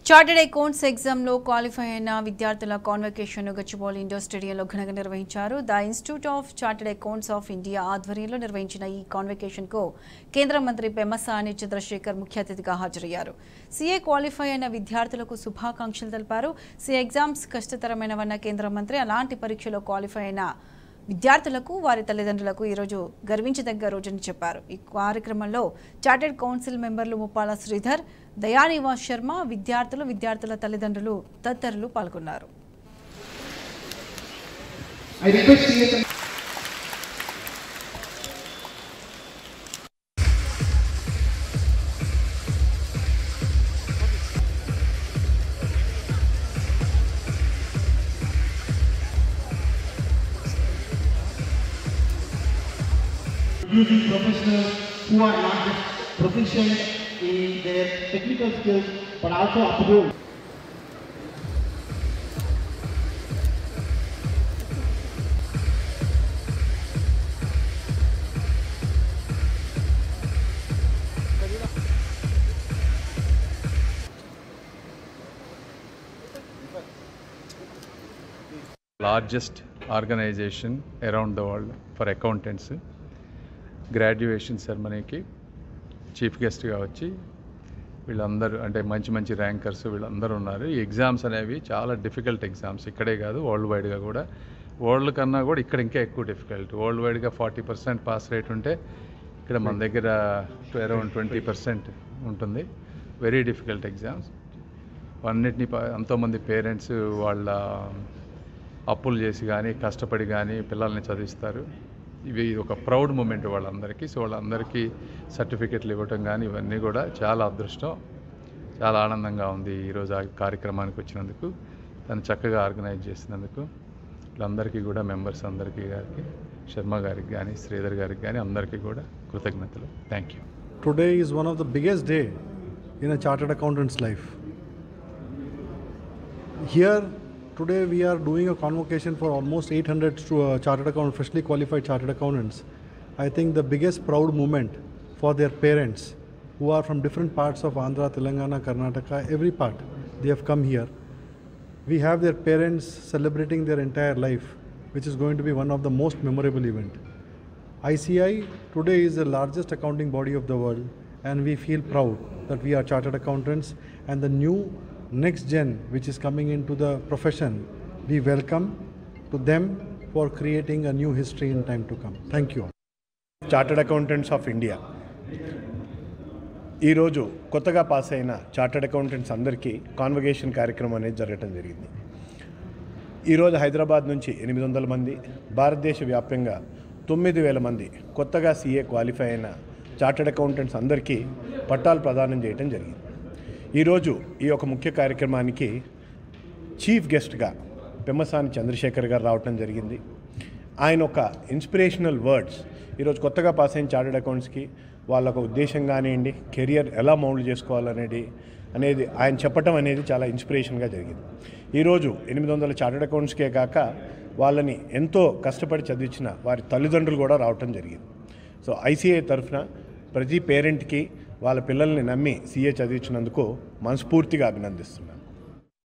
Chartered accounts ఎగ్జామ్లో qualify అయిన విద్యార్థుల కాన్వకేషన్ గచ్చిబౌలి ఇండోర్ స్టేడియంలో ఘనంగా నిర్వహించారు. The institute of chartered accounts of India ఆధ్వర్యంలో నిర్వహించిన ఈ కాన్వకేషన్కు కేంద్ర మంత్రి పెమ్మసాని చంద్రశేఖర్ ముఖ్య అతిథిగా హాజరయ్యారు. సీఏ క్వాలిఫై అయిన విద్యార్థులకు శుభాకాంక్షలు తెలిపారు. సీఏ ఎగ్జామ్స్ కష్టతరమైనవన్న కేంద్ర మంత్రి అలాంటి పరీక్షలో క్వాలిఫై అయిన విద్యార్థులకు వారి తల్లిదండ్రులకు ఈరోజు గర్వించదగ్గ రోజని చెప్పారు. ఈ కార్యక్రమంలో చార్టర్డ్ కౌన్సిల్ మెంబర్లు ముప్పాల శ్రీధర్, దయానివాస్ శర్మ, విద్యార్థుల తల్లిదండ్రులు తదితరులు పాల్గొన్నారు. Using professionals who are not just proficient in their technical skills but also uphold. Largest organization around the world for accountants. Graduation సెరమనీకి చీఫ్ గెస్ట్గా వచ్చి వీళ్ళందరూ అంటే మంచి ర్యాంకర్స్ వీళ్ళందరూ ఉన్నారు. ఈ ఎగ్జామ్స్ అనేవి చాలా డిఫికల్ట్ ఎగ్జామ్స్, ఇక్కడే కాదు వరల్డ్ వైడ్గా కూడా. వరల్డ్ కన్నా కూడా ఇక్కడ ఇంకా ఎక్కువ డిఫికల్ట్. వరల్డ్ వైడ్గా 40% పాస్ రేట్ ఉంటే ఇక్కడ మన దగ్గర అరౌండ్ 20% ఉంటుంది. Very difficult exams. అన్నిటినీ ఎంతోమంది పేరెంట్స్ వాళ్ళ అప్పులు చేసి కానీ కష్టపడి కానీ పిల్లల్ని చదివిస్తారు. ఇవి ఒక ప్రౌడ్ మూమెంట్ వాళ్ళందరికీ. సో వాళ్ళందరికీ సర్టిఫికెట్లు ఇవ్వటం కానీ ఇవన్నీ కూడా చాలా అదృష్టం, చాలా ఆనందంగా ఉంది ఈరోజు ఆ కార్యక్రమానికి వచ్చినందుకు, తను చక్కగా ఆర్గనైజ్ చేసినందుకు. వీళ్ళందరికీ కూడా మెంబర్స్ అందరికీ గారికి, శర్మ గారికి కానీ శ్రీధర్ గారికి కానీ అందరికీ కూడా కృతజ్ఞతలు. Thank you. Today is one of the biggest day in a chartered accountant's life. Here today we are doing a convocation for almost 800 chartered accountants, freshly qualified chartered accountants. I think the biggest proud moment for their parents who are from different parts of Andhra, Telangana, Karnataka, every part they have come here. We have their parents celebrating their entire life, which is going to be one of the most memorable event. ICI today is the largest accounting body of the world, and we feel proud that we are chartered accountants, and the new next gen which is coming into the profession, we welcome to them for creating a new history in time to come. Thank you. Chartered accountants of India ఈరోజు కొత్తగా pass అయిన chartered accountants అందరికీ convocation కార్యక్రమం అనేది జరగడం జరిగింది. ఈరోజు హైదరాబాద్ నుంచి 800 మంది, భారతదేశ వ్యాప్తంగా 9000 మంది కొత్తగా సీఏ క్వాలిఫై అయిన చార్టర్డ్ అకౌంటెంట్స్ అందరికీ పట్టాలు ప్రదానం చేయడం జరిగింది. ఈరోజు ఈ యొక్క ముఖ్య కార్యక్రమానికి చీఫ్ గెస్ట్గా పెమ్మసాని చంద్రశేఖర్ గారు రావటం జరిగింది. ఆయన ఒక ఇన్స్పిరేషనల్ వర్డ్స్ ఈరోజు కొత్తగా పాస్ అయిన చార్టర్డ్ అకౌంట్స్కి వాళ్ళ ఒక ఉద్దేశం కానివ్వండి, కెరియర్ ఎలా మౌల్డ్ చేసుకోవాలనేది ఆయన చెప్పటం అనేది చాలా ఇన్స్పిరేషన్గా జరిగింది. ఈరోజు 800 చార్టర్డ్ అకౌంట్స్కే కాక వాళ్ళని ఎంతో కష్టపడి చదివించిన వారి తల్లిదండ్రులు కూడా రావటం జరిగింది. సో ఐసీఐ తరఫున ప్రతి పేరెంట్కి వాళ్ళ పిల్లల్ని నమ్మి సీఏ చదివించినందుకు మనస్ఫూర్తిగా అభినందిస్తున్నాను.